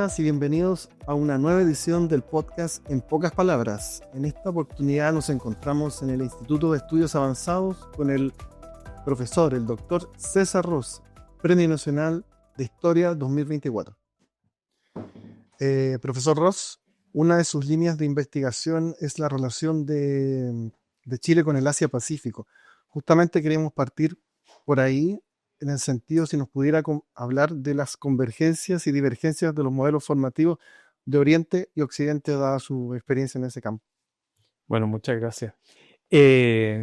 bienvenidas y bienvenidos a una nueva edición del podcast En Pocas Palabras. En esta oportunidad nos encontramos en el Instituto de Estudios Avanzados con el profesor, el doctor César Ros, Premio Nacional de Historia 2024. Profesor Ros, una de sus líneas de investigación es la relación de Chile con el Asia-Pacífico. Justamente queremos partir por ahí, en el sentido, si nos pudiera hablar de las convergencias y divergencias de los modelos formativos de Oriente y Occidente, dada su experiencia en ese campo. Bueno, muchas gracias.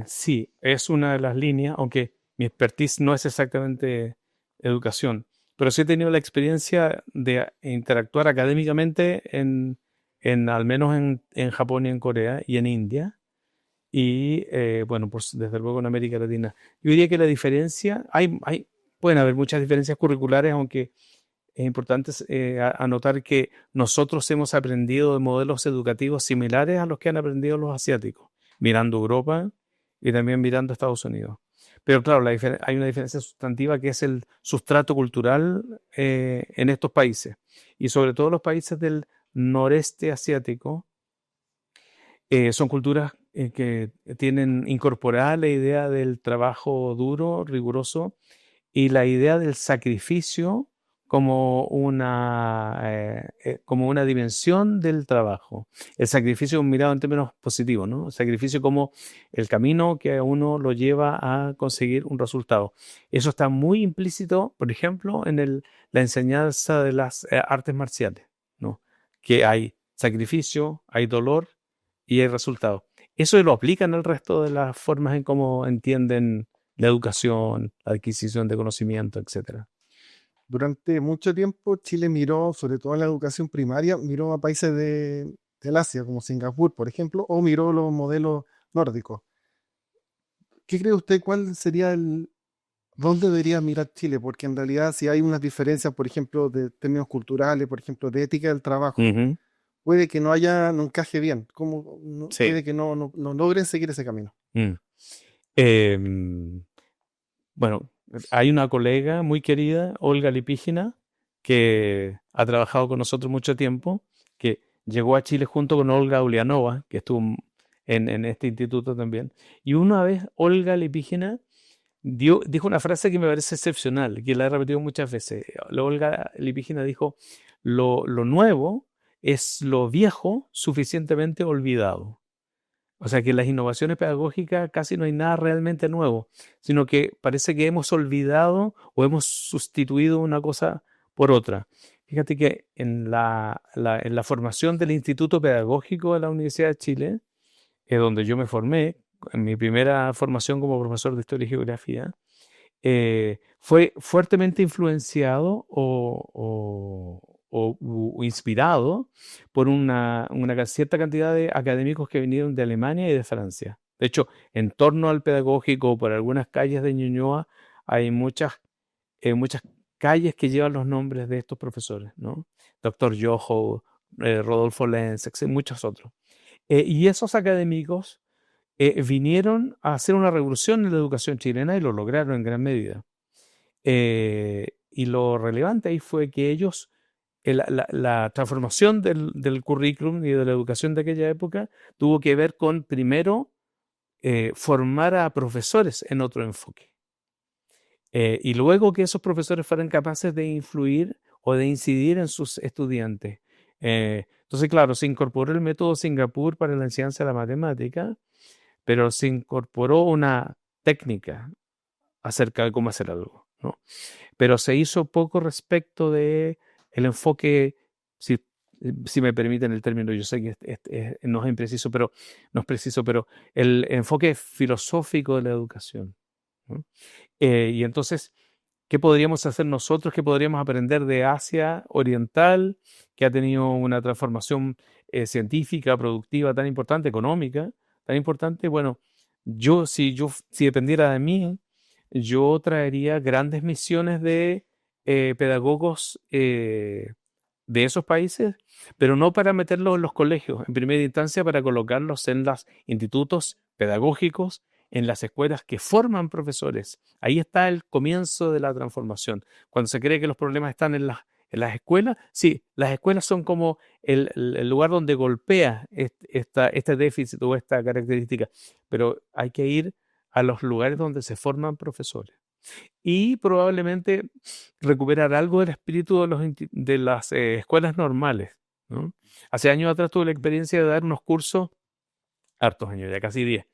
Sí, es una de las líneas, aunque mi expertise no es exactamente educación, pero sí he tenido la experiencia de interactuar académicamente al menos en Japón y en Corea y en India, y bueno, pues desde luego en América Latina. Yo diría que la diferencia, pueden haber muchas diferencias curriculares, aunque es importante anotar que nosotros hemos aprendido de modelos educativos similares a los que han aprendido los asiáticos, mirando Europa y también mirando Estados Unidos. Pero claro, hay una diferencia sustantiva que es el sustrato cultural en estos países, y sobre todo los países del noreste asiático. Son culturas que tienen incorporada la idea del trabajo duro, riguroso, y la idea del sacrificio como una dimensión del trabajo. El sacrificio mirado en términos positivos, ¿no? El sacrificio como el camino que a uno lo lleva a conseguir un resultado. Eso está muy implícito, por ejemplo, en la enseñanza de las artes marciales, ¿no? Que hay sacrificio, hay dolor y hay resultado. Eso lo aplican al resto de las formas en cómo entienden la educación, la adquisición de conocimiento, etc. Durante mucho tiempo Chile miró, sobre todo en la educación primaria, miró a países del Asia, como Singapur, por ejemplo, o miró los modelos nórdicos. ¿Qué cree usted cuál sería dónde debería mirar Chile? Porque en realidad si hay unas diferencias, por ejemplo, de términos culturales, por ejemplo, de ética del trabajo, Uh-huh. puede que no encaje bien, Sí. puede que no logren seguir ese camino. Mm. Bueno, hay una colega muy querida, Olga Lipígina, que ha trabajado con nosotros mucho tiempo, que llegó a Chile junto con Olga Ulianova, que estuvo en este instituto también. Y una vez Olga Lipígina dijo una frase que me parece excepcional, que la he repetido muchas veces. La Olga Lipígina dijo: lo nuevo es lo viejo suficientemente olvidado. O sea que en las innovaciones pedagógicas casi no hay nada realmente nuevo, sino que parece que hemos olvidado o hemos sustituido una cosa por otra. Fíjate que en la formación del Instituto Pedagógico de la Universidad de Chile, donde yo me formé, en mi primera formación como profesor de Historia y Geografía, fue fuertemente influenciado o inspirado por una cierta cantidad de académicos que vinieron de Alemania y de Francia. De hecho, en torno al pedagógico, por algunas calles de Ñuñoa, hay muchas calles que llevan los nombres de estos profesores, ¿no? Doctor Yoho, Rodolfo Lenz, muchos otros. Y esos académicos vinieron a hacer una revolución en la educación chilena y lo lograron en gran medida. Y lo relevante ahí fue que ellos, la transformación del currículum y de la educación de aquella época tuvo que ver con, primero, formar a profesores en otro enfoque. Y luego que esos profesores fueran capaces de influir o de incidir en sus estudiantes. Entonces, claro, se incorporó el método Singapur para la enseñanza de la matemática, pero se incorporó una técnica acerca de cómo hacer algo, ¿no? Pero se hizo poco respecto de el enfoque, si me permiten el término, yo sé que no es impreciso, pero no es preciso, pero el enfoque filosófico de la educación, ¿no? Y entonces, ¿qué podríamos hacer nosotros? ¿Qué podríamos aprender de Asia Oriental, que ha tenido una transformación científica, productiva tan importante, económica, tan importante? Bueno, si dependiera de mí, yo traería grandes misiones de pedagogos de esos países, pero no para meterlos en los colegios, en primera instancia para colocarlos en los institutos pedagógicos, en las escuelas que forman profesores. Ahí está el comienzo de la transformación. Cuando se cree que los problemas están en En las escuelas, sí, las escuelas son como el lugar donde golpea este déficit o esta característica, pero hay que ir a los lugares donde se forman profesores y probablemente recuperar algo del espíritu de las escuelas normales, ¿no? Hace años atrás tuve la experiencia de dar unos cursos, hartos años, ya casi 10,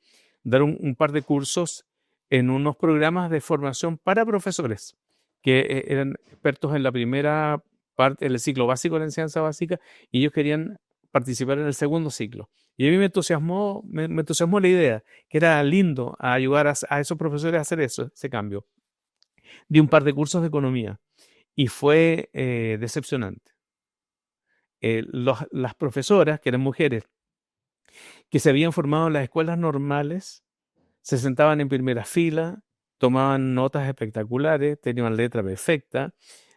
dar un par de cursos en unos programas de formación para profesores que eran expertos en la primera parte, en el ciclo básico de la enseñanza básica, y ellos querían participar en el segundo ciclo. Y a mí me entusiasmó la idea, que era lindo ayudar a esos profesores a hacer ese cambio. Di un par de cursos de economía y fue decepcionante. Las profesoras, que eran mujeres, que se habían formado en las escuelas normales, se sentaban en primera fila, tomaban notas espectaculares, tenían letra perfecta,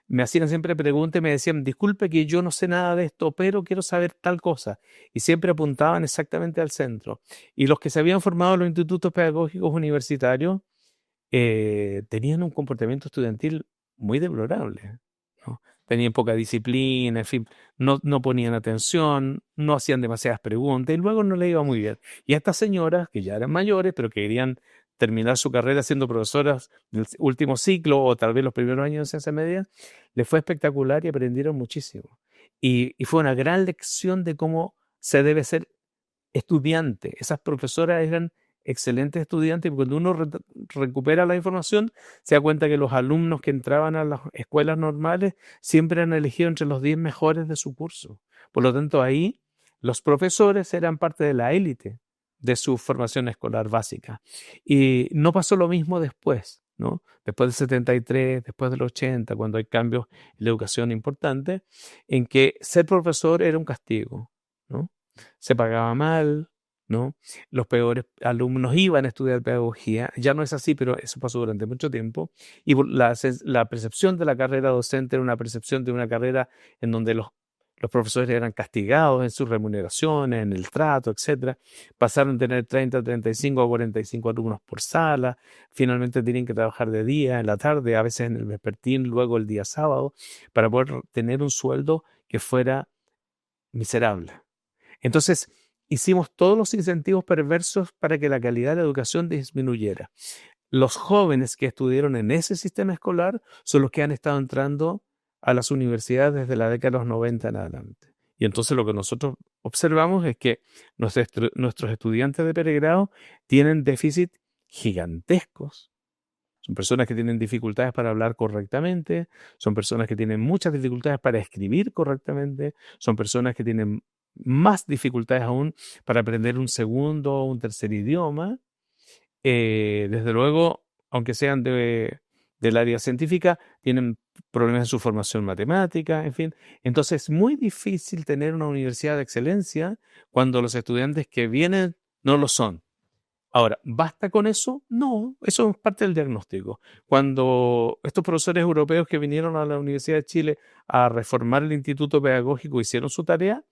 me hacían siempre preguntas y me decían, disculpe que yo no sé nada de esto, pero quiero saber tal cosa. Y siempre apuntaban exactamente al centro. Y los que se habían formado en los institutos pedagógicos universitarios tenían un comportamiento estudiantil muy deplorable, ¿no? Tenían poca disciplina, en fin, no ponían atención, no hacían demasiadas preguntas y luego no les iba muy bien. Y a estas señoras, que ya eran mayores, pero que querían terminar su carrera siendo profesoras del último ciclo o tal vez los primeros años de ciencia media, les fue espectacular y aprendieron muchísimo. Y fue una gran lección de cómo se debe ser estudiante. Esas profesoras eran excelentes estudiantes y cuando uno recupera la información se da cuenta que los alumnos que entraban a las escuelas normales siempre han elegido entre los 10 mejores de su curso. Por lo tanto, ahí los profesores eran parte de la élite de su formación escolar básica. Y no pasó lo mismo después, ¿no? Después del 73, después del 80, cuando hay cambios en la educación importantes, en que ser profesor era un castigo, ¿no? Se pagaba mal, ¿no? Los peores alumnos iban a estudiar pedagogía. Ya no es así, pero eso pasó durante mucho tiempo. Y la percepción de la carrera docente era una percepción de una carrera en donde los profesores eran castigados en sus remuneraciones, en el trato, etcétera. Pasaron a tener 30, 35 o 45 alumnos por sala. Finalmente tienen que trabajar de día, en la tarde, a veces en el vespertín, luego el día sábado, para poder tener un sueldo que fuera miserable. Entonces, hicimos todos los incentivos perversos para que la calidad de la educación disminuyera. Los jóvenes que estudiaron en ese sistema escolar son los que han estado entrando a las universidades desde la década de los 90 en adelante. Y entonces lo que nosotros observamos es que nuestros estudiantes de pregrado tienen déficit gigantescos. Son personas que tienen dificultades para hablar correctamente, son personas que tienen muchas dificultades para escribir correctamente, son personas que tienen más dificultades aún para aprender un segundo o un tercer idioma. Desde luego, aunque sean del área científica, tienen problemas en su formación matemática, en fin. Entonces es muy difícil tener una universidad de excelencia cuando los estudiantes que vienen no lo son. Ahora, ¿basta con eso? No, eso es parte del diagnóstico. Cuando estos profesores europeos que vinieron a la Universidad de Chile a reformar el Instituto Pedagógico hicieron su tarea,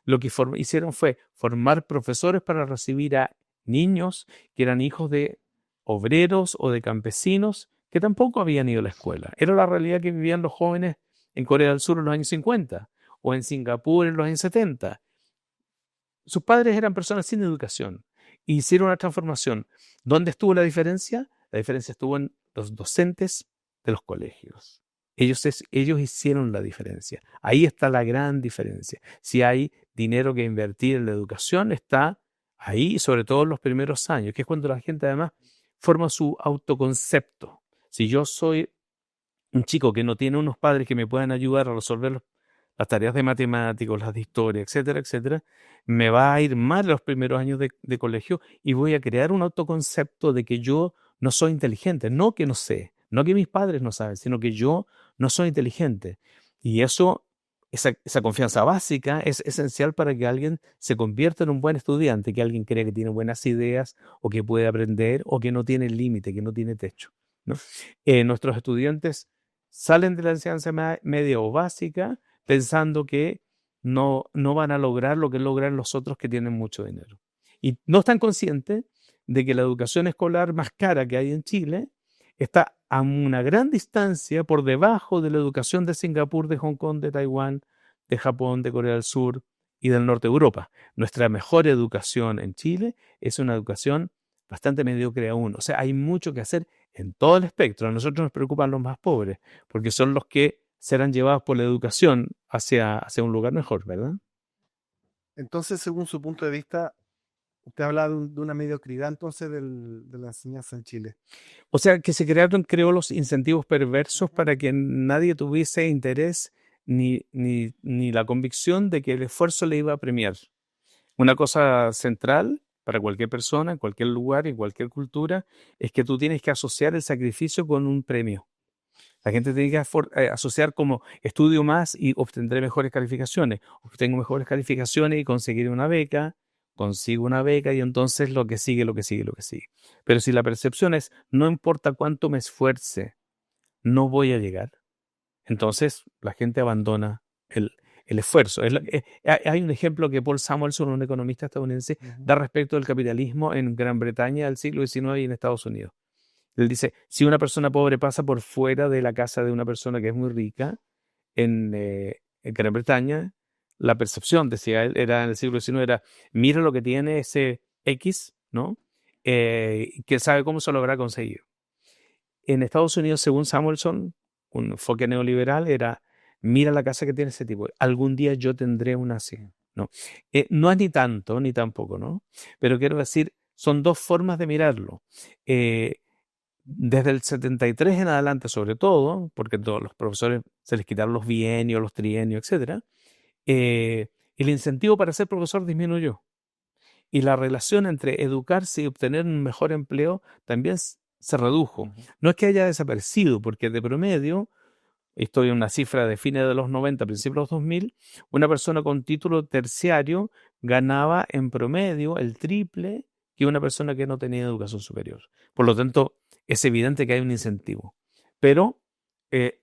lo que hicieron fue formar profesores para recibir a niños que eran hijos de obreros o de campesinos que tampoco habían ido a la escuela. Era la realidad que vivían los jóvenes en Corea del Sur en los años 50 o en Singapur en los años 70. Sus padres eran personas sin educación. Hicieron una transformación. ¿Dónde estuvo la diferencia? La diferencia estuvo en los docentes de los colegios. Ellos hicieron la diferencia. Ahí está la gran diferencia. Si hay dinero que invertir en la educación, está ahí, sobre todo en los primeros años, que es cuando la gente además forma su autoconcepto. Si yo soy un chico que no tiene unos padres que me puedan ayudar a resolver las tareas de matemáticos, las de historia, etcétera, etcétera, me va a ir mal los primeros años de colegio y voy a crear un autoconcepto de que yo no soy inteligente, no que no sé, no que mis padres no saben, sino que yo no soy inteligente. Y esa confianza básica es esencial para que alguien se convierta en un buen estudiante, que alguien crea que tiene buenas ideas o que puede aprender o que no tiene límite, que no tiene techo, ¿no? Nuestros estudiantes salen de la enseñanza media o básica pensando que no van a lograr lo que logran los otros que tienen mucho dinero. Y no están conscientes de que la educación escolar más cara que hay en Chile está a una gran distancia por debajo de la educación de Singapur, de Hong Kong, de Taiwán, de Japón, de Corea del Sur y del norte de Europa. Nuestra mejor educación en Chile es una educación bastante mediocre aún. O sea, hay mucho que hacer en todo el espectro. A nosotros nos preocupan los más pobres, porque son los que serán llevados por la educación hacia un lugar mejor, ¿verdad? Entonces, según su punto de vista, usted habla de una mediocridad entonces de la enseñanza en Chile. O sea, que se creó los incentivos perversos Ujú. para que nadie tuviese interés ni la convicción de que el esfuerzo le iba a premiar. Una cosa central para cualquier persona, en cualquier lugar, en cualquier cultura, es que tú tienes que asociar el sacrificio con un premio. La gente tiene que asociar como estudio más y obtendré mejores calificaciones. Obtengo mejores calificaciones y conseguiré una beca, consigo una beca y entonces lo que sigue, lo que sigue, lo que sigue. Pero si la percepción es, no importa cuánto me esfuerce, no voy a llegar, entonces la gente abandona el esfuerzo. Hay un ejemplo que Paul Samuelson, un economista estadounidense, Ujú. da respecto del capitalismo en Gran Bretaña del siglo XIX y en Estados Unidos. Él dice, si una persona pobre pasa por fuera de la casa de una persona que es muy rica, en Gran Bretaña, la percepción, decía él, era en el siglo XIX, era, mira lo que tiene ese X, ¿no? Que sabe cómo se lo habrá conseguido. En Estados Unidos, según Samuelson, un enfoque neoliberal era, mira la casa que tiene ese tipo, algún día yo tendré una así, ¿no? No es ni tanto, ni tampoco, ¿no? Pero quiero decir, son dos formas de mirarlo. Eh, Desde el 73 en adelante, sobre todo, porque todos los profesores se les quitaron los bienios, los trienios, etcétera, eh, el incentivo para ser profesor disminuyó. Y la relación entre educarse y obtener un mejor empleo también se redujo. Ujú. No es que haya desaparecido, porque de promedio, estoy en una cifra de fines de los 90, principios de los 2000, una persona con título terciario ganaba en promedio el triple que una persona que no tenía educación superior. Por lo tanto, es evidente que hay un incentivo. Pero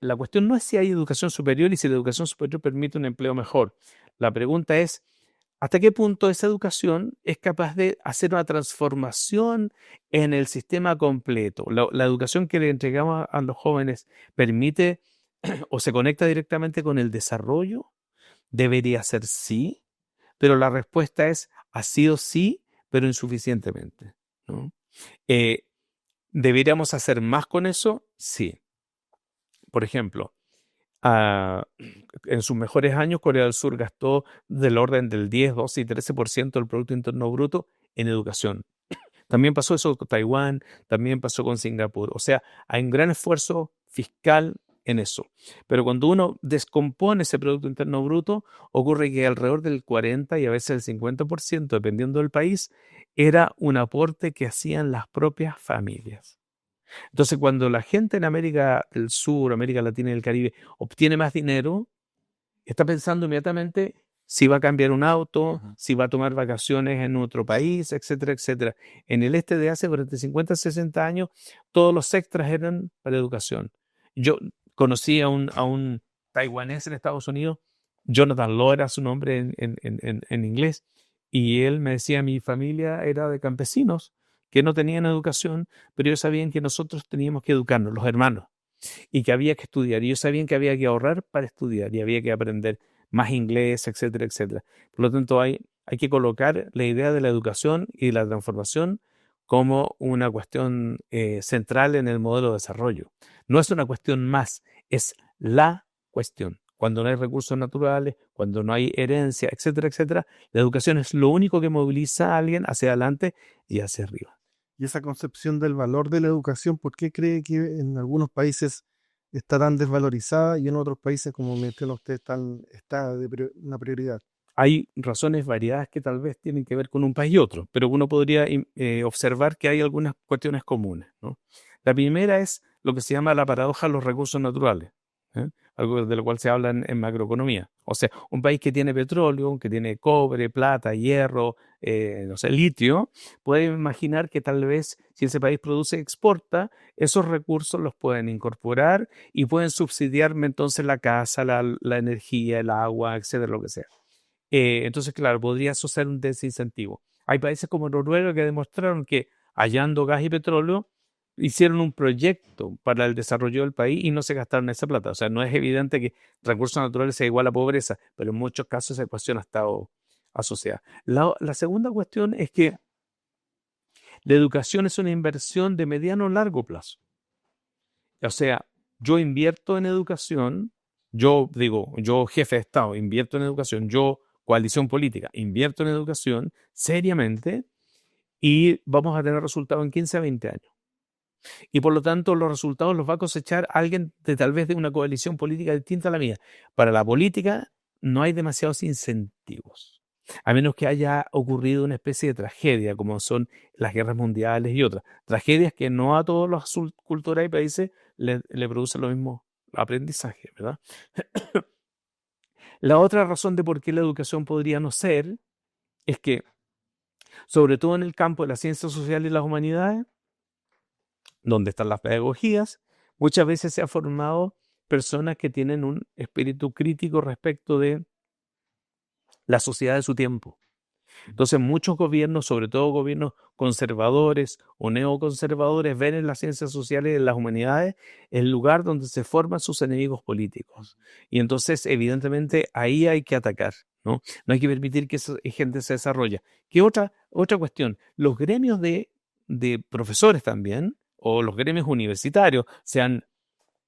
la cuestión no es si hay educación superior y si la educación superior permite un empleo mejor. La pregunta es, ¿hasta qué punto esa educación es capaz de hacer una transformación en el sistema completo? La educación que le entregamos a los jóvenes permite o se conecta directamente con el desarrollo. Debería ser sí, pero la respuesta es, ha sido sí, pero insuficientemente, ¿no? Eh, ¿Deberíamos hacer más con eso? Sí. Por ejemplo, ah, en sus mejores años, Corea del Sur gastó del orden del 10, 12 y 13% del Producto Interno Bruto en educación. También pasó eso con Taiwán, también pasó con Singapur. O sea, hay un gran esfuerzo fiscal en eso. Pero cuando uno descompone ese Producto Interno Bruto, ocurre que alrededor del 40 y a veces el 50%, dependiendo del país, era un aporte que hacían las propias familias. Entonces, cuando la gente en América del Sur, América Latina y el Caribe obtiene más dinero, está pensando inmediatamente si va a cambiar un auto, Ujú. si va a tomar vacaciones en otro país, etcétera, etcétera. En el este de Asia, durante 50, 60 años, todos los extras eran para educación. Yo conocí a un taiwanés en Estados Unidos, Jonathan Law era su nombre en inglés, y él me decía, mi familia era de campesinos que no tenían educación, pero ellos sabían que nosotros teníamos que educarnos, los hermanos, y que había que estudiar. Y ellos sabían que había que ahorrar para estudiar y había que aprender más inglés, etcétera, etcétera. Por lo tanto, hay que colocar la idea de la educación y de la transformación como una cuestión central en el modelo de desarrollo. No es una cuestión más, es la cuestión. Cuando no hay recursos naturales, cuando no hay herencia, etcétera, etcétera, la educación es lo único que moviliza a alguien hacia adelante y hacia arriba. Y esa concepción del valor de la educación, ¿por qué cree que en algunos países está tan desvalorizada y en otros países, como menciona usted, está una prioridad? Hay razones variadas que tal vez tienen que ver con un país y otro, pero uno podría observar que hay algunas cuestiones comunes, ¿no? La primera es lo que se llama la paradoja de los recursos naturales, ¿eh? Algo de lo cual se habla en macroeconomía. O sea, un país que tiene petróleo, que tiene cobre, plata, hierro, no sé, litio, puede imaginar que tal vez si ese país produce y exporta, esos recursos los pueden incorporar y pueden subsidiarme entonces la casa, la energía, el agua, etcétera, lo que sea. Entonces, claro, podría asociar un desincentivo. Hay países como Noruega que demostraron que hallando gas y petróleo hicieron un proyecto para el desarrollo del país y no se gastaron esa plata. O sea, no es evidente que recursos naturales sea igual a pobreza, pero en muchos casos esa ecuación ha estado asociada. La segunda cuestión es que la educación es una inversión de mediano a largo plazo. O sea, yo invierto en educación, yo digo, yo jefe de Estado, invierto en educación, yo coalición política, invierto en educación seriamente y vamos a tener resultados en 15 a 20 años. Y por lo tanto, los resultados los va a cosechar alguien de tal vez de una coalición política distinta a la mía. Para la política no hay demasiados incentivos, a menos que haya ocurrido una especie de tragedia, como son las guerras mundiales y otras. Tragedias que no a todas las culturas y países le producen lo mismo aprendizaje, ¿verdad? La otra razón de por qué la educación podría no ser es que, sobre todo en el campo de las ciencias sociales y las humanidades, donde están las pedagogías, muchas veces se han formado personas que tienen un espíritu crítico respecto de la sociedad de su tiempo. Entonces muchos gobiernos, sobre todo gobiernos conservadores o neoconservadores, ven en las ciencias sociales y en las humanidades el lugar donde se forman sus enemigos políticos. Y entonces, evidentemente, ahí hay que atacar, ¿no? No hay que permitir que esa gente se desarrolle. ¿Qué otra cuestión? Los gremios de profesores también, o los gremios universitarios, sean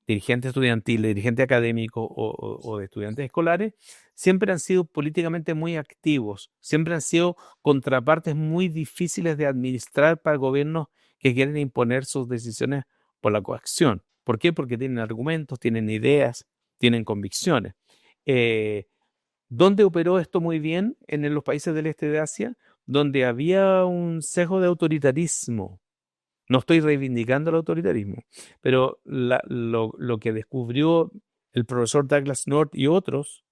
dirigentes estudiantiles, dirigentes académicos o de estudiantes escolares, siempre han sido políticamente muy activos, siempre han sido contrapartes muy difíciles de administrar para gobiernos que quieren imponer sus decisiones por la coacción. ¿Por qué? Porque tienen argumentos, tienen ideas, tienen convicciones. ¿Dónde operó esto muy bien? En los países del este de Asia, donde había un sesgo de autoritarismo. No estoy reivindicando el autoritarismo, pero lo que descubrió el profesor Douglas North y otros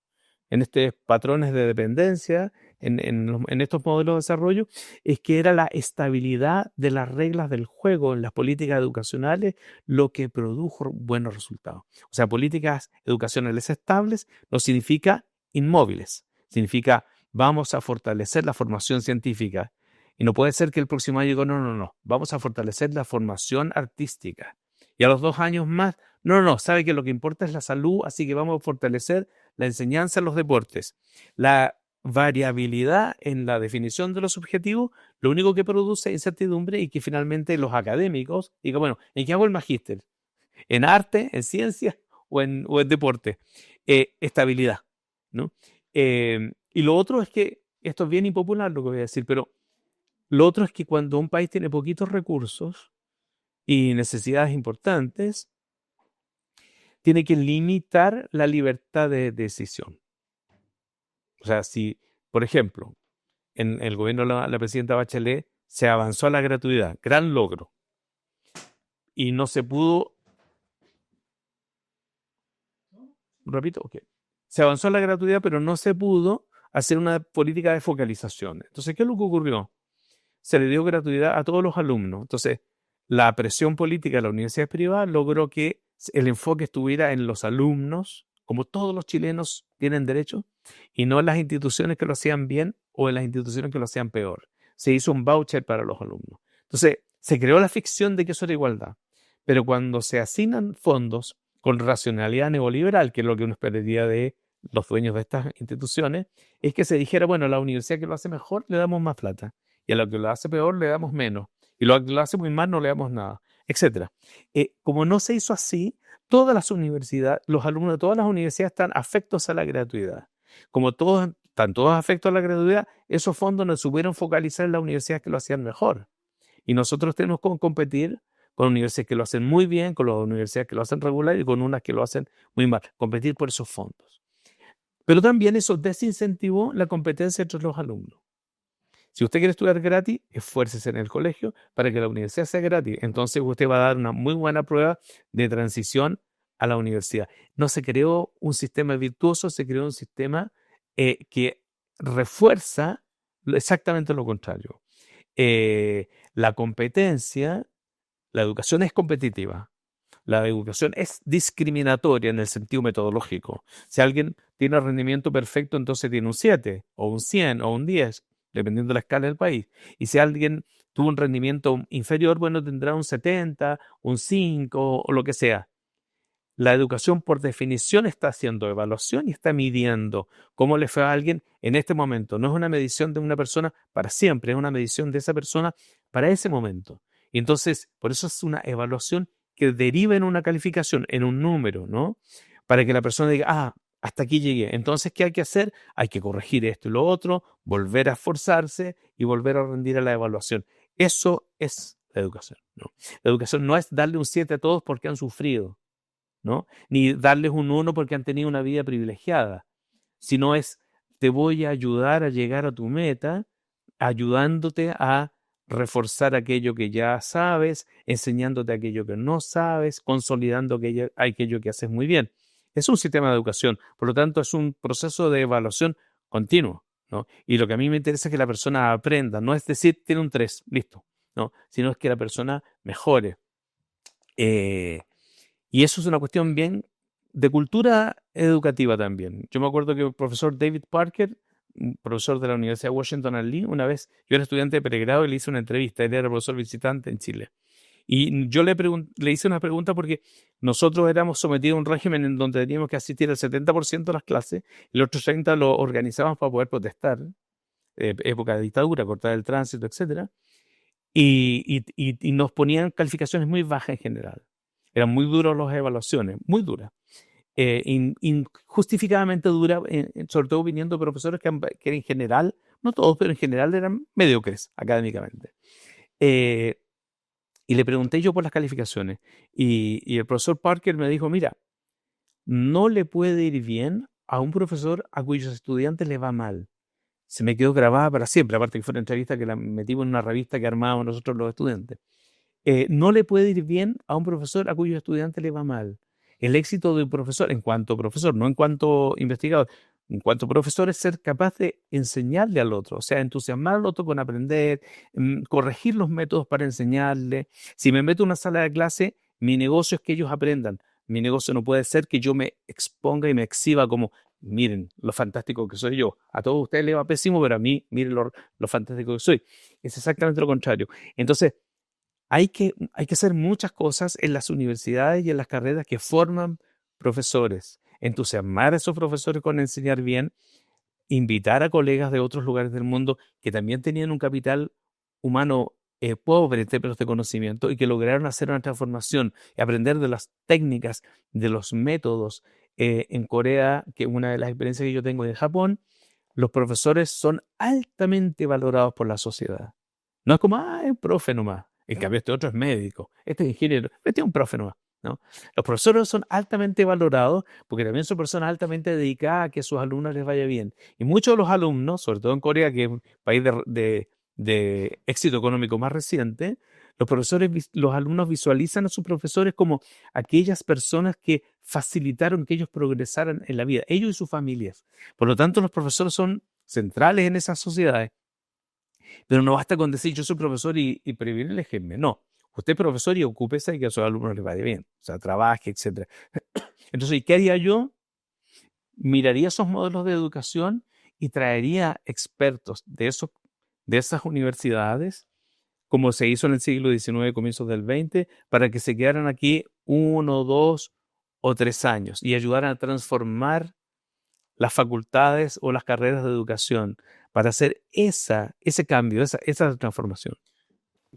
en estos patrones de dependencia, en estos modelos de desarrollo, es que era la estabilidad de las reglas del juego en las políticas educacionales lo que produjo buenos resultados. O sea, políticas educacionales estables no significa inmóviles, significa vamos a fortalecer la formación científica. Y no puede ser que el próximo año diga, no, vamos a fortalecer la formación artística. Y a los 2 años más, no, sabe que lo que importa es la salud, así que vamos a fortalecer la enseñanza en los deportes. La variabilidad en la definición de los objetivos, lo único que produce es incertidumbre y que finalmente los académicos digan, bueno, ¿en qué hago el magíster? ¿En arte, en ciencia o en deporte? Estabilidad, ¿no? Y lo otro es que, esto es bien impopular lo que voy a decir, pero lo otro es que cuando un país tiene poquitos recursos y necesidades importantes, tiene que limitar la libertad de decisión. O sea, si, por ejemplo, en el gobierno de la presidenta Bachelet se avanzó a la gratuidad, gran logro, y no se pudo, repito, ok, se avanzó a la gratuidad, pero no se pudo hacer una política de focalización. Entonces, ¿qué es lo que ocurrió? Se le dio gratuidad a todos los alumnos. Entonces, la presión política de la universidad privada logró que el enfoque estuviera en los alumnos, como todos los chilenos tienen derecho, y no en las instituciones que lo hacían bien o en las instituciones que lo hacían peor. Se hizo un voucher para los alumnos. Entonces, se creó la ficción de que eso era igualdad. Pero cuando se asignan fondos con racionalidad neoliberal, que es lo que uno esperaría de los dueños de estas instituciones, es que se dijera, bueno, a la universidad que lo hace mejor le damos más plata, y a lo que lo hace peor le damos menos, y lo que lo hace muy mal no le damos nada, etc. Como no se hizo así, todas las universidades, los alumnos de todas las universidades están afectos a la gratuidad. Como todos están todos afectos a la gratuidad, esos fondos no supieron focalizar en las universidades que lo hacían mejor. Y nosotros tenemos que competir con universidades que lo hacen muy bien, con las universidades que lo hacen regular y con unas que lo hacen muy mal. Competir por esos fondos. Pero también eso desincentivó la competencia entre los alumnos. Si usted quiere estudiar gratis, esfuércese en el colegio para que la universidad sea gratis. Entonces usted va a dar una muy buena prueba de transición a la universidad. No se creó un sistema virtuoso, se creó un sistema que refuerza exactamente lo contrario. La competencia, la educación es competitiva. La educación es discriminatoria en el sentido metodológico. Si alguien tiene rendimiento perfecto, entonces tiene un 7, o un 100, o un 10, dependiendo de la escala del país. Y si alguien tuvo un rendimiento inferior, bueno, tendrá un 70, un 5 o lo que sea. La educación, por definición, está haciendo evaluación y está midiendo cómo le fue a alguien en este momento. No es una medición de una persona para siempre, es una medición de esa persona para ese momento. Y entonces, por eso es una evaluación que deriva en una calificación, en un número, ¿no? Para que la persona diga, hasta aquí llegué. Entonces, ¿qué hay que hacer? Hay que corregir esto y lo otro, volver a esforzarse y volver a rendir a la evaluación. Eso es la educación, ¿no? La educación no es darle un 7 a todos porque han sufrido, ¿no? Ni darles un 1 porque han tenido una vida privilegiada, sino es, te voy a ayudar a llegar a tu meta, ayudándote a reforzar aquello que ya sabes, enseñándote aquello que no sabes, consolidando aquello que haces muy bien. Es un sistema de educación, por lo tanto es un proceso de evaluación continuo, ¿no? Y lo que a mí me interesa es que la persona aprenda, no es decir, tiene un 3, listo, ¿no? Sino es que la persona mejore. Y eso es una cuestión bien de cultura educativa también. Yo me acuerdo que el profesor David Parker, un profesor de la Universidad de Washington en Lee, una vez, yo era estudiante de pregrado y le hice una entrevista, él era profesor visitante en Chile. Y yo le hice una pregunta porque nosotros éramos sometidos a un régimen en donde teníamos que asistir al 70% de las clases, y el otro 30% lo organizábamos para poder protestar, época de dictadura, cortar el tránsito, etc. Y nos ponían calificaciones muy bajas en general. Eran muy duras las evaluaciones, muy duras. Injustificadamente duras, sobre todo viniendo de profesores que en general, no todos, pero en general eran mediocres académicamente. Y le pregunté yo por las calificaciones. Y el profesor Parker me dijo, mira, no le puede ir bien a un profesor a cuyos estudiantes le va mal. Se me quedó grabada para siempre, aparte que fue una entrevista que la metimos en una revista que armábamos nosotros los estudiantes. No le puede ir bien a un profesor a cuyos estudiantes le va mal. El éxito de un profesor, en cuanto profesor, no en cuanto investigador, en cuanto profesor, es ser capaz de enseñarle al otro, o sea, entusiasmar al otro con aprender, corregir los métodos para enseñarle. Si me meto en una sala de clase, mi negocio es que ellos aprendan. Mi negocio no puede ser que yo me exponga y me exhiba como, miren lo fantástico que soy yo. A todos ustedes les va pésimo, pero a mí, miren lo fantástico que soy. Es exactamente lo contrario. Entonces, hay que hacer muchas cosas en las universidades y en las carreras que forman profesores. Entusiasmar a esos profesores con enseñar bien, invitar a colegas de otros lugares del mundo que también tenían un capital humano pobre en términos de conocimiento y que lograron hacer una transformación y aprender de las técnicas, de los métodos. En Corea, que una de las experiencias que yo tengo en Japón, los profesores son altamente valorados por la sociedad. No es como, es profe nomás. En cambio, este otro es médico, este es ingeniero, este es un profe nomás, ¿no? Los profesores son altamente valorados porque también son personas altamente dedicadas a que a sus alumnos les vaya bien. Y muchos de los alumnos, sobre todo en Corea, que es un país de éxito económico más reciente, los alumnos visualizan a sus profesores como aquellas personas que facilitaron que ellos progresaran en la vida, ellos y sus familias. Por lo tanto, los profesores son centrales en esas sociedades. Pero no basta con decir yo soy profesor y privilégienme. No, usted es profesor y ocúpese de que a sus alumnos les vaya bien, o sea, trabaje, etc. Entonces, ¿qué haría yo? Miraría esos modelos de educación y traería expertos de esas universidades, como se hizo en el siglo XIX, comienzos del XX, para que se quedaran aquí 1, 2 o 3 años y ayudaran a transformar las facultades o las carreras de educación para hacer ese cambio, esa transformación.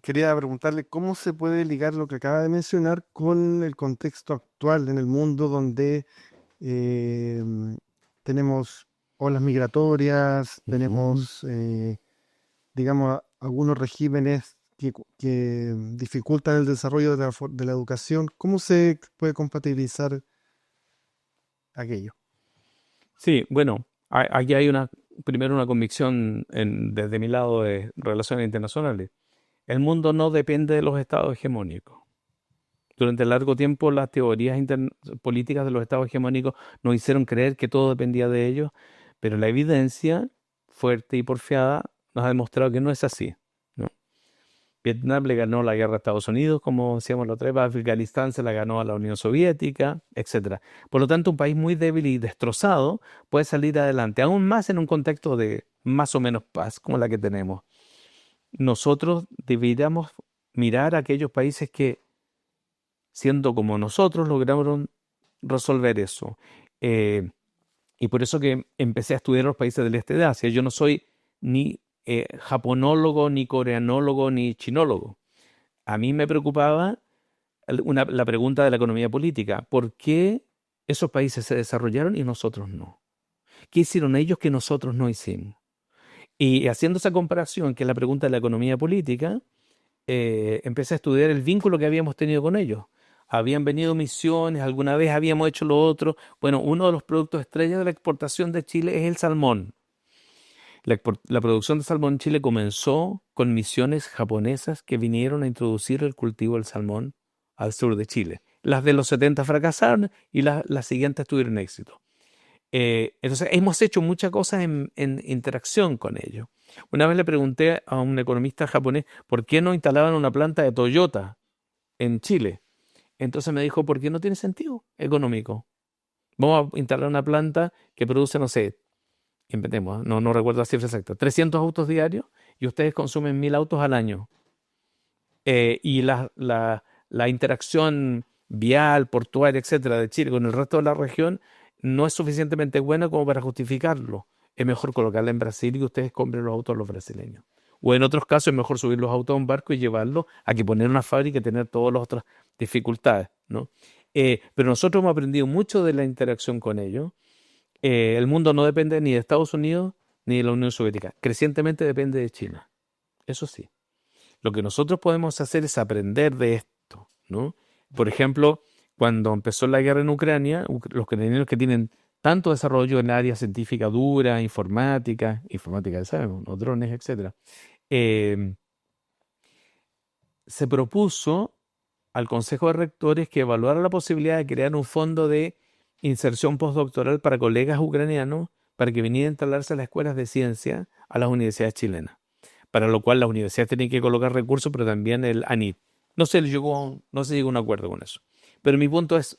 Quería preguntarle cómo se puede ligar lo que acaba de mencionar con el contexto actual en el mundo donde eh, tenemos olas migratorias, tenemos, digamos, algunos regímenes que dificultan el desarrollo de la educación. ¿Cómo se puede compatibilizar aquello? Sí, bueno, aquí hay primero una convicción desde mi lado de relaciones internacionales. El mundo no depende de los estados hegemónicos. Durante largo tiempo las teorías políticas de los estados hegemónicos nos hicieron creer que todo dependía de ellos, pero la evidencia fuerte y porfiada nos ha demostrado que no es así, ¿no? Vietnam le ganó la guerra a Estados Unidos, como decíamos la otra vez, Afganistán se la ganó a la Unión Soviética, etc. Por lo tanto, un país muy débil y destrozado puede salir adelante, aún más en un contexto de más o menos paz como la que tenemos. nosotros deberíamos mirar a aquellos países que, siendo como nosotros, lograron resolver eso. Eh, y por eso que empecé a estudiar los países del este de Asia. Yo no soy ni japonólogo, ni coreanólogo, ni chinólogo. A mí me preocupaba la pregunta de la economía política. ¿Por qué esos países se desarrollaron y nosotros no? ¿Qué hicieron ellos que nosotros no hicimos? Y haciendo esa comparación, que es la pregunta de la economía política, empecé a estudiar el vínculo que habíamos tenido con ellos. Habían venido misiones, alguna vez habíamos hecho lo otro. Bueno, uno de los productos estrellas de la exportación de Chile es el salmón. La producción de salmón en Chile comenzó con misiones japonesas que vinieron a introducir el cultivo del salmón al sur de Chile. Las de los 70 fracasaron y las siguientes tuvieron éxito. Entonces, hemos hecho muchas cosas en interacción con ellos. Una vez le pregunté a un economista japonés por qué no instalaban una planta de Toyota en Chile. Entonces me dijo, porque no tiene sentido económico. Vamos a instalar una planta que produce, no sé, inventemos, no recuerdo la cifra exacta, 300 autos diarios y ustedes consumen 1000 autos al año. Y la interacción vial, portuaria, etcétera, de Chile con el resto de la región no es suficientemente buena como para justificarlo. Es mejor colocarla en Brasil y que ustedes compren los autos a los brasileños. O en otros casos es mejor subir los autos a un barco y llevarlos a que poner una fábrica y tener todas las otras dificultades, ¿no? Pero nosotros hemos aprendido mucho de la interacción con ellos. El mundo no depende ni de Estados Unidos ni de la Unión Soviética. Crecientemente depende de China. Eso sí. Lo que nosotros podemos hacer es aprender de esto, ¿no? Por ejemplo, cuando empezó la guerra en Ucrania, los ucranianos que tienen tanto desarrollo en la área científica dura, informática, ya sabemos, los drones, etcétera, eh, se propuso al Consejo de Rectores que evaluara la posibilidad de crear un fondo de inserción postdoctoral para colegas ucranianos para que vinieran a instalarse a las escuelas de ciencia a las universidades chilenas, para lo cual las universidades tienen que colocar recursos, pero también el ANIT. No se llegó a un acuerdo con eso. Pero mi punto es,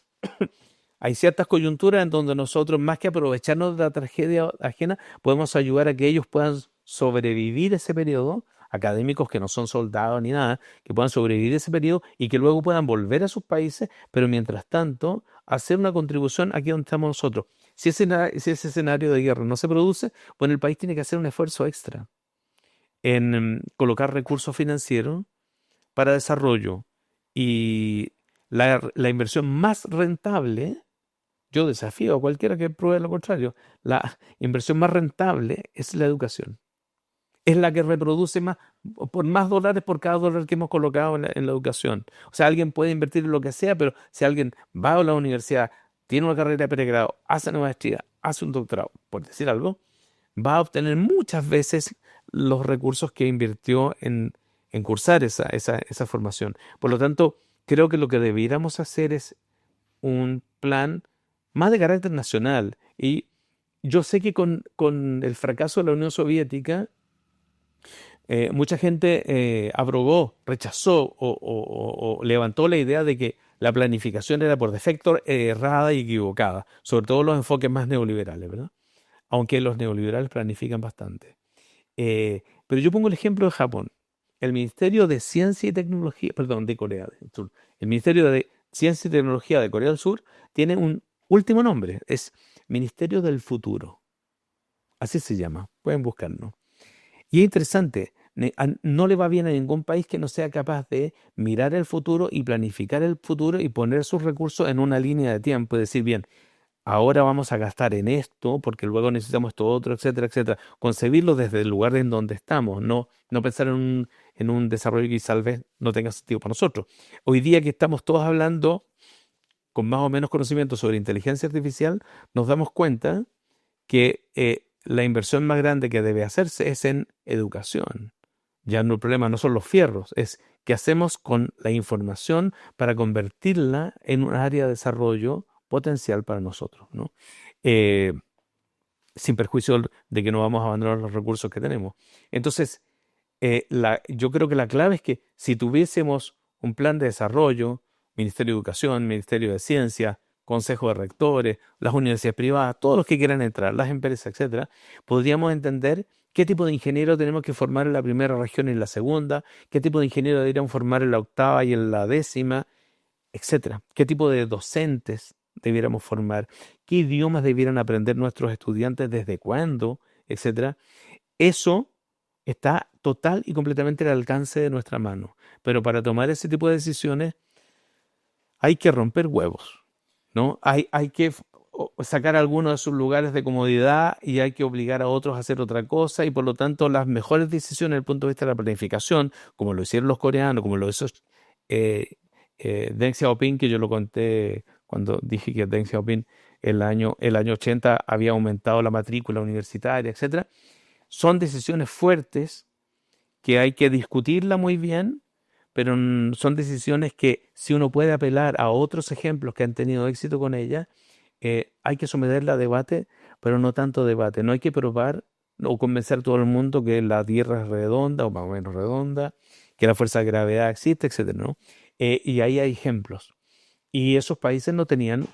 hay ciertas coyunturas en donde nosotros, más que aprovecharnos de la tragedia ajena, podemos ayudar a que ellos puedan sobrevivir ese periodo, académicos que no son soldados ni nada, que puedan sobrevivir ese periodo y que luego puedan volver a sus países, pero mientras tanto, hacer una contribución aquí donde estamos nosotros. Si ese escenario de guerra no se produce, bueno, el país tiene que hacer un esfuerzo extra en colocar recursos financieros para desarrollo. Y la inversión más rentable, yo desafío a cualquiera que pruebe lo contrario, la inversión más rentable es la educación. Es la que reproduce más, por más dólares por cada dólar que hemos colocado en la educación. O sea, alguien puede invertir en lo que sea, pero si alguien va a la universidad, tiene una carrera de pregrado, hace una maestría, hace un doctorado, por decir algo, va a obtener muchas veces los recursos que invirtió en cursar esa formación. Por lo tanto, creo que lo que debiéramos hacer es un plan más de carácter nacional. Y yo sé que con el fracaso de la Unión Soviética, mucha gente abrogó, rechazó o levantó la idea de que la planificación era por defecto errada y equivocada, sobre todo los enfoques más neoliberales, ¿verdad? Aunque los neoliberales planifican bastante. Pero yo pongo el ejemplo de Japón. El Ministerio de Ciencia y Tecnología, perdón, de Corea del Sur. El Ministerio de Ciencia y Tecnología de Corea del Sur tiene un último nombre, es Ministerio del Futuro. Así se llama, pueden buscarlo. Y es interesante, no le va bien a ningún país que no sea capaz de mirar el futuro y planificar el futuro y poner sus recursos en una línea de tiempo y decir, bien, ahora vamos a gastar en esto porque luego necesitamos esto otro, etcétera, etcétera. Concebirlo desde el lugar en donde estamos, no pensar en un desarrollo que tal vez no tenga sentido para nosotros. Hoy día que estamos todos hablando con más o menos conocimiento sobre inteligencia artificial, nos damos cuenta que la inversión más grande que debe hacerse es en educación. Ya no, el problema no son los fierros, es qué hacemos con la información para convertirla en un área de desarrollo potencial para nosotros, ¿no? Eh, Sin perjuicio de que no vamos a abandonar los recursos que tenemos. Entonces, yo creo que la clave es que si tuviésemos un plan de desarrollo, Ministerio de Educación, Ministerio de Ciencia, Consejo de Rectores, las universidades privadas, todos los que quieran entrar, las empresas, etcétera, podríamos entender ¿Qué tipo de ingeniero tenemos que formar en la primera región y en la segunda? ¿Qué tipo de ingeniero deberíamos formar en la octava y en la décima? Etcétera. ¿Qué tipo de docentes debiéramos formar? ¿Qué idiomas debieran aprender nuestros estudiantes? ¿Desde cuándo? Etcétera. Eso está total y completamente al alcance de nuestra mano. Pero para tomar ese tipo de decisiones hay que romper huevos, ¿no? Hay que sacar algunos de sus lugares de comodidad y hay que obligar a otros a hacer otra cosa y por lo tanto las mejores decisiones desde el punto de vista de la planificación, como lo hicieron los coreanos, como lo hizo eh, Deng Xiaoping, que yo lo conté cuando dije que Deng Xiaoping el año 80 había aumentado la matrícula universitaria, etcétera. Son decisiones fuertes que hay que discutirla muy bien, pero son decisiones que si uno puede apelar a otros ejemplos que han tenido éxito con ellas, hay que someterla a debate, pero no tanto debate. No hay que probar o convencer a todo el mundo que la Tierra es redonda o más o menos redonda, que la fuerza de gravedad existe, etcétera, ¿no? Y ahí hay ejemplos. Y esos países no tenían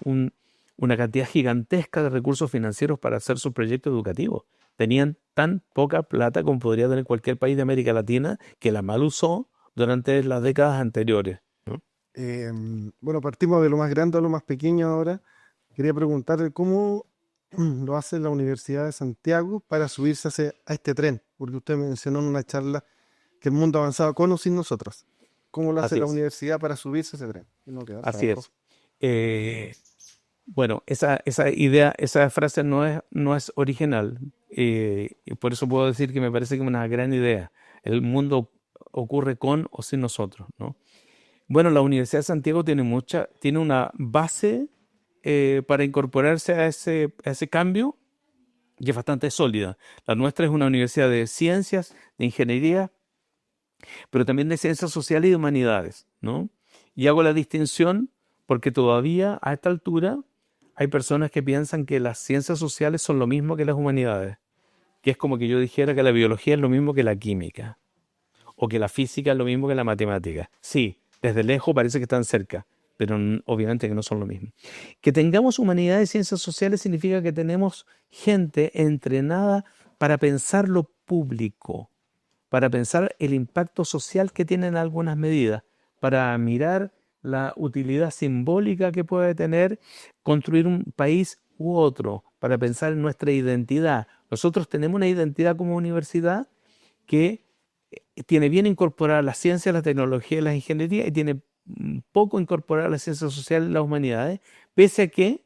una cantidad gigantesca de recursos financieros para hacer sus proyectos educativos. Tenían tan poca plata como podría tener cualquier país de América Latina que la mal usó durante las décadas anteriores, ¿no? Bueno, partimos de lo más grande a lo más pequeño ahora. Quería preguntarle cómo lo hace la Universidad de Santiago para subirse a este tren, porque usted mencionó en una charla que el mundo avanzaba con o sin nosotros. ¿Cómo lo hace Así la es, universidad para subirse a ese tren y no quedarse así abajo? es. Eh, bueno, esa idea, esa frase no es original. Y por eso puedo decir que me parece que es una gran idea. El mundo ocurre con o sin nosotros, ¿no? Bueno, la Universidad de Santiago tiene una base para incorporarse a ese cambio y es bastante sólida. La nuestra es una universidad de ciencias, de ingeniería, pero también de ciencias sociales y de humanidades, ¿no? Y hago la distinción porque todavía a esta altura hay personas que piensan que las ciencias sociales son lo mismo que las humanidades, que es como que yo dijera que la biología es lo mismo que la química o que la física es lo mismo que la matemática. Sí, desde lejos parece que están cerca, pero obviamente que no son lo mismo. Que tengamos humanidades y ciencias sociales significa que tenemos gente entrenada para pensar lo público, para pensar el impacto social que tienen algunas medidas, para mirar la utilidad simbólica que puede tener construir un país u otro, para pensar en nuestra identidad. Nosotros tenemos una identidad como universidad que tiene bien incorporada la ciencia, la tecnología y la ingeniería y tiene poco incorporada las ciencias sociales y las humanidades, pese a que,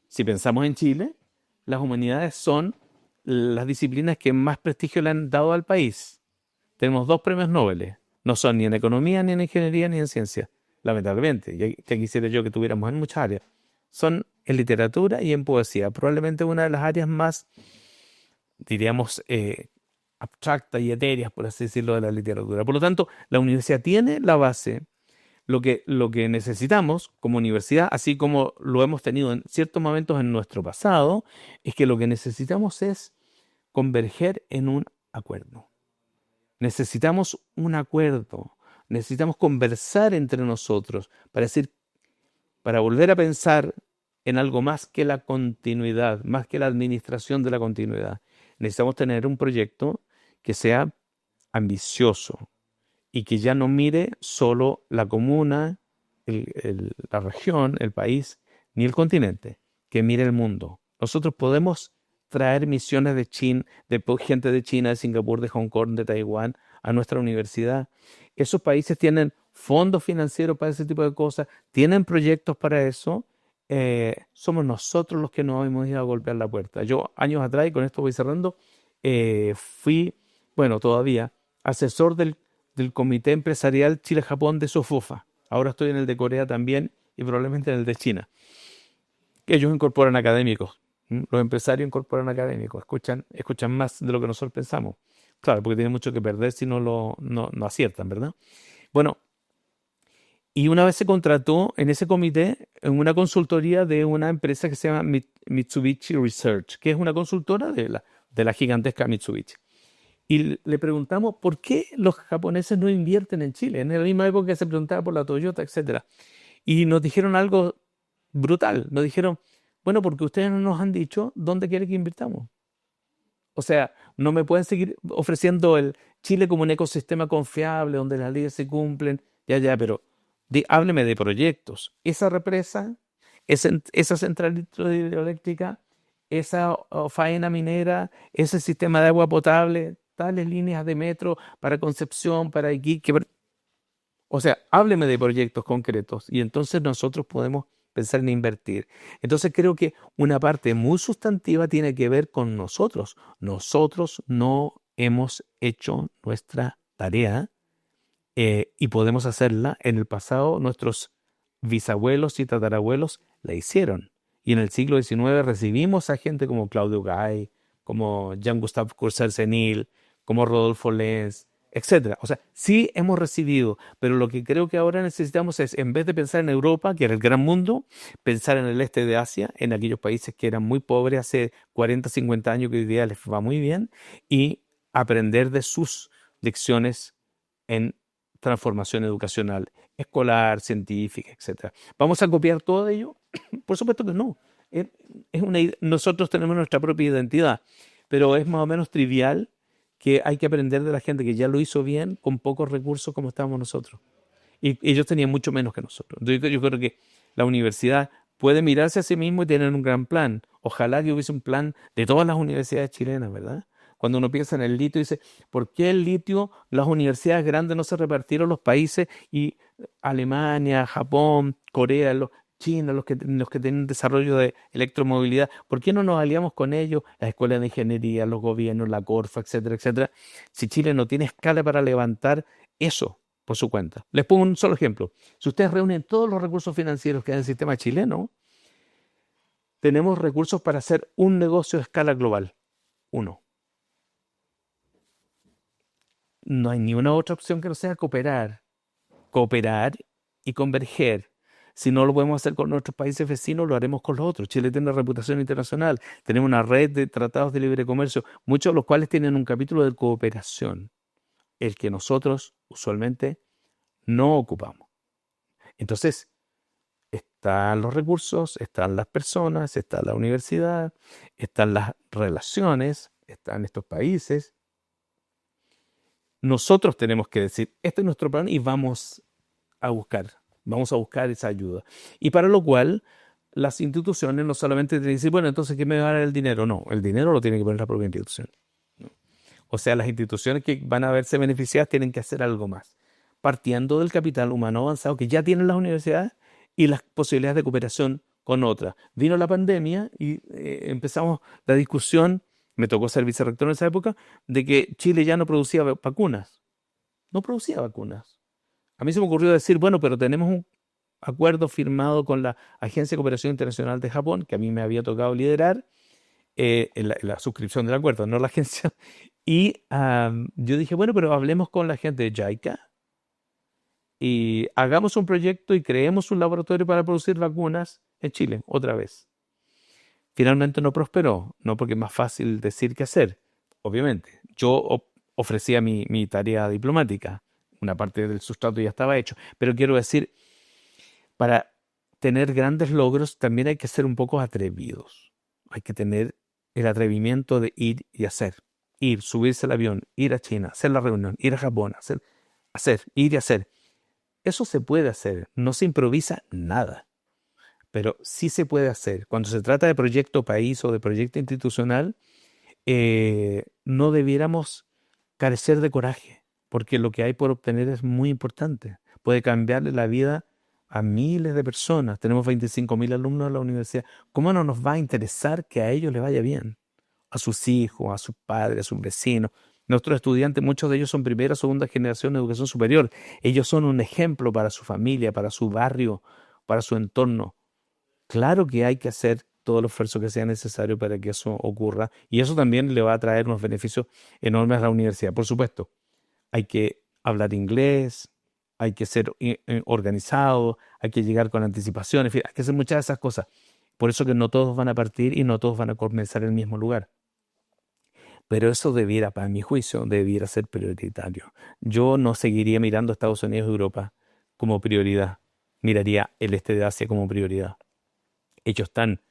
si pensamos en Chile, las humanidades son las disciplinas que más prestigio le han dado al país. Tenemos 2 premios Nobel, no son ni en economía, ni en ingeniería, ni en ciencia, lamentablemente, ya quisiera yo que tuviéramos en muchas áreas. Son en literatura y en poesía, probablemente una de las áreas más, diríamos, abstractas y etéreas, por así decirlo, de la literatura. Por lo tanto, la universidad tiene la base. Lo que necesitamos como universidad, así como lo hemos tenido en ciertos momentos en nuestro pasado, es que lo que necesitamos es converger en un acuerdo. Necesitamos un acuerdo, necesitamos conversar entre nosotros para volver a pensar en algo más que la continuidad, más que la administración de la continuidad. Necesitamos tener un proyecto que sea ambicioso y que ya no mire solo la comuna, la región, el país, ni el continente, que mire el mundo. Nosotros podemos traer misiones de gente de China, de Singapur, de Hong Kong, de Taiwán a nuestra universidad. Esos países tienen fondos financieros para ese tipo de cosas, tienen proyectos para eso. Somos nosotros los que nos hemos ido a golpear la puerta. Yo, años atrás, y con esto voy cerrando, fui, bueno, todavía, asesor del Comité Empresarial Chile-Japón de SOFOFA. Ahora estoy en el de Corea también y probablemente en el de China. Ellos incorporan académicos. Los empresarios incorporan académicos, escuchan más de lo que nosotros pensamos. Claro, porque tienen mucho que perder si no aciertan, ¿verdad? Bueno, y una vez se contrató en ese comité en una consultoría de una empresa que se llama Mitsubishi Research, que es una consultora de la gigantesca Mitsubishi. Y le preguntamos por qué los japoneses no invierten en Chile. En la misma época que se preguntaba por la Toyota, etcétera. Y nos dijeron algo brutal. Nos dijeron, bueno, porque ustedes no nos han dicho dónde quieren que invirtamos. O sea, no me pueden seguir ofreciendo el Chile como un ecosistema confiable donde las leyes se cumplen. Ya, pero hábleme de proyectos. Esa represa, esa central hidroeléctrica, esa faena minera, ese sistema de agua potable, tales líneas de metro para Concepción, para Iquique. O sea, hábleme de proyectos concretos y entonces nosotros podemos pensar en invertir. Entonces creo que una parte muy sustantiva tiene que ver con nosotros. Nosotros no hemos hecho nuestra tarea y podemos hacerla. En el pasado nuestros bisabuelos y tatarabuelos la hicieron. Y en el siglo XIX recibimos a gente como Claudio Gay, como Jean-Gustave Courcelles-Senil, como Rodolfo Lenz, etcétera. O sea, sí hemos recibido, pero lo que creo que ahora necesitamos es, en vez de pensar en Europa, que era el gran mundo, pensar en el este de Asia, en aquellos países que eran muy pobres hace 40, 50 años, que hoy día les va muy bien, y aprender de sus lecciones en transformación educacional, escolar, científica, etcétera. ¿Vamos a copiar todo ello? Por supuesto que no. Es, nosotros tenemos nuestra propia identidad, pero es más o menos trivial que hay que aprender de la gente que ya lo hizo bien con pocos recursos como estábamos nosotros. Y ellos tenían mucho menos que nosotros. Entonces, yo creo que la universidad puede mirarse a sí mismo y tener un gran plan. Ojalá que hubiese un plan de todas las universidades chilenas, ¿verdad? Cuando uno piensa en el litio, dice, ¿por qué el litio, las universidades grandes no se repartieron los países y Alemania, Japón, Corea, China, los que tienen desarrollo de electromovilidad, ¿por qué no nos aliamos con ellos? Las escuelas de ingeniería, los gobiernos, la Corfa, etcétera, etcétera. Si Chile no tiene escala para levantar eso por su cuenta. Les pongo un solo ejemplo. Si ustedes reúnen todos los recursos financieros que hay en el sistema chileno, tenemos recursos para hacer un negocio de escala global. Uno. No hay ni una otra opción que no sea cooperar y converger. Si no lo podemos hacer con nuestros países vecinos, lo haremos con los otros. Chile tiene una reputación internacional, tenemos una red de tratados de libre comercio, muchos de los cuales tienen un capítulo de cooperación, el que nosotros usualmente no ocupamos. Entonces, están los recursos, están las personas, está la universidad, están las relaciones, están estos países. Nosotros tenemos que decir, este es nuestro plan y vamos a buscar esa ayuda. Y para lo cual, las instituciones no solamente tienen que decir, bueno, entonces, ¿qué me va a dar el dinero? No, el dinero lo tiene que poner la propia institución. ¿No? O sea, las instituciones que van a verse beneficiadas tienen que hacer algo más, partiendo del capital humano avanzado que ya tienen las universidades y las posibilidades de cooperación con otras. Vino la pandemia y empezamos la discusión, me tocó ser vicerrector en esa época, de que Chile ya no producía vacunas. No producía vacunas. A mí se me ocurrió decir, bueno, pero tenemos un acuerdo firmado con la Agencia de Cooperación Internacional de Japón, que a mí me había tocado liderar, la suscripción del acuerdo, no la agencia. Y yo dije, bueno, pero hablemos con la gente de JICA y hagamos un proyecto y creemos un laboratorio para producir vacunas en Chile, otra vez. Finalmente no prosperó, no porque es más fácil decir que hacer, obviamente. Yo ofrecía mi tarea diplomática, una parte del sustrato ya estaba hecho, pero quiero decir, para tener grandes logros también hay que ser un poco atrevidos. Hay que tener el atrevimiento de ir y hacer. Ir, subirse al avión, ir a China, hacer la reunión, ir a Japón, ir y hacer. Eso se puede hacer, no se improvisa nada, pero sí se puede hacer. Cuando se trata de proyecto país o de proyecto institucional, no debiéramos carecer de coraje, porque lo que hay por obtener es muy importante. Puede cambiarle la vida a miles de personas. Tenemos 25.000 alumnos en la universidad. ¿Cómo no nos va a interesar que a ellos les vaya bien? A sus hijos, a sus padres, a sus vecinos. Nuestros estudiantes, muchos de ellos son primera o segunda generación de educación superior. Ellos son un ejemplo para su familia, para su barrio, para su entorno. Claro que hay que hacer todo el esfuerzo que sea necesario para que eso ocurra y eso también le va a traer unos beneficios enormes a la universidad. Por supuesto, hay que hablar inglés, hay que ser organizado, hay que llegar con anticipación, en fin, hay que hacer muchas de esas cosas. Por eso que no todos van a partir y no todos van a comenzar en el mismo lugar. Pero eso debiera, para mi juicio, debiera ser prioritario. Yo no seguiría mirando a Estados Unidos y Europa como prioridad. Miraría el este de Asia como prioridad. Ellos están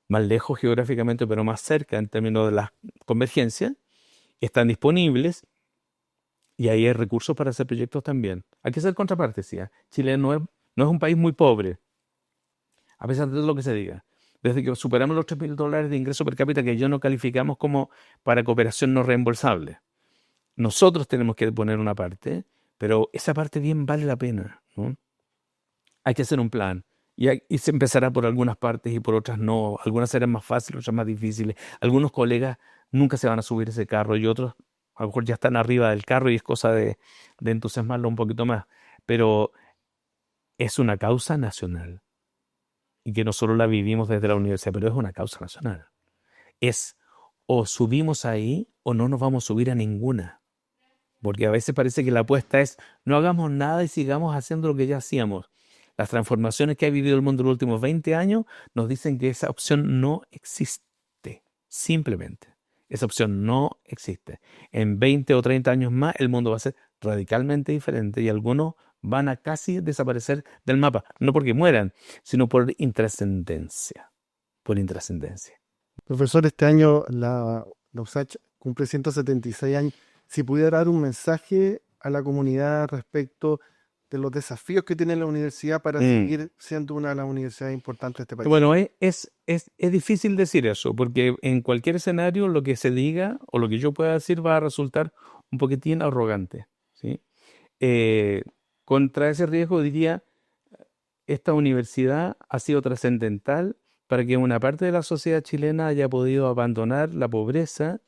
más lejos geográficamente, pero más cerca en términos de la convergencia, están disponibles y ahí hay recursos para hacer proyectos también. Hay que hacer contraparte, sí, ¿eh? Chile no es un país muy pobre, a pesar de todo lo que se diga. Desde que superamos los $3.000 de ingreso per cápita, que yo no calificamos como para cooperación no reembolsable. Nosotros tenemos que poner una parte, pero esa parte bien vale la pena, ¿no? Hay que hacer un plan. Y se empezará por algunas partes y por otras no. Algunas serán más fáciles, otras más difíciles. Algunos colegas nunca se van a subir ese carro y otros a lo mejor ya están arriba del carro y es cosa de entusiasmarlo un poquito más. Pero es una causa nacional y que no solo la vivimos desde la universidad, pero es una causa nacional. Es o subimos ahí o no nos vamos a subir a ninguna. Porque a veces parece que la apuesta es no hagamos nada y sigamos haciendo lo que ya hacíamos. Las transformaciones que ha vivido el mundo en los últimos 20 años nos dicen que esa opción no existe. Simplemente. Esa opción no existe. En 20 o 30 años más el mundo va a ser radicalmente diferente y algunos van a casi desaparecer del mapa. No porque mueran, sino por intrascendencia. Por intrascendencia. Profesor, este año la USACH cumple 176 años. Si pudiera dar un mensaje a la comunidad respecto de los desafíos que tiene la universidad para seguir siendo una de las universidades importantes de este país. Bueno, es difícil decir eso, porque en cualquier escenario lo que se diga o lo que yo pueda decir va a resultar un poquitín arrogante, ¿sí? Contra ese riesgo diría, esta universidad ha sido trascendental para que una parte de la sociedad chilena haya podido abandonar la pobreza,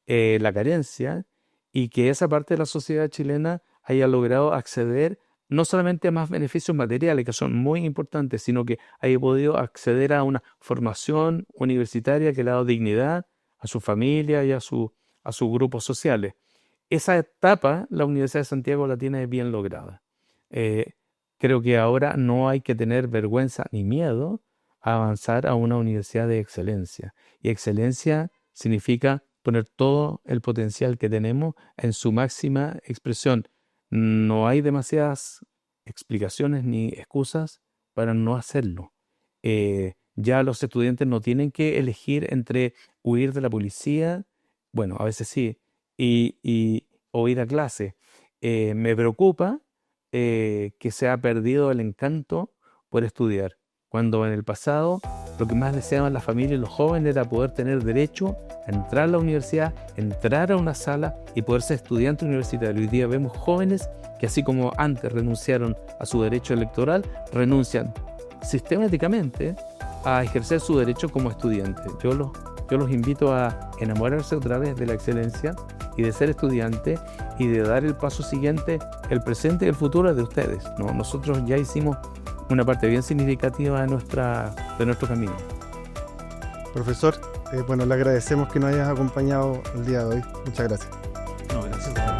la carencia, y que esa parte de la sociedad chilena haya logrado acceder no solamente a más beneficios materiales, que son muy importantes, sino que haya podido acceder a una formación universitaria que le ha dado dignidad a su familia y a sus grupos sociales. Esa etapa la Universidad de Santiago la tiene bien lograda. Creo que ahora no hay que tener vergüenza ni miedo a avanzar a una universidad de excelencia. Y excelencia significa poner todo el potencial que tenemos en su máxima expresión. No hay demasiadas explicaciones ni excusas para no hacerlo. Ya los estudiantes no tienen que elegir entre huir de la policía, bueno, a veces sí, o ir a clase. Me preocupa que se ha perdido el encanto por estudiar, cuando en el pasado lo que más deseaban las familias y los jóvenes era poder tener derecho a entrar a la universidad, entrar a una sala y poder ser estudiante universitario. Hoy día vemos jóvenes que, así como antes renunciaron a su derecho electoral, renuncian sistemáticamente a ejercer su derecho como estudiantes. Yo los invito a enamorarse otra vez de la excelencia y de ser estudiante y de dar el paso siguiente. El presente y el futuro es de ustedes, ¿no? Nosotros ya hicimos una parte bien significativa de nuestro camino. Profesor, bueno, le agradecemos que nos hayas acompañado el día de hoy. Muchas gracias. No, gracias.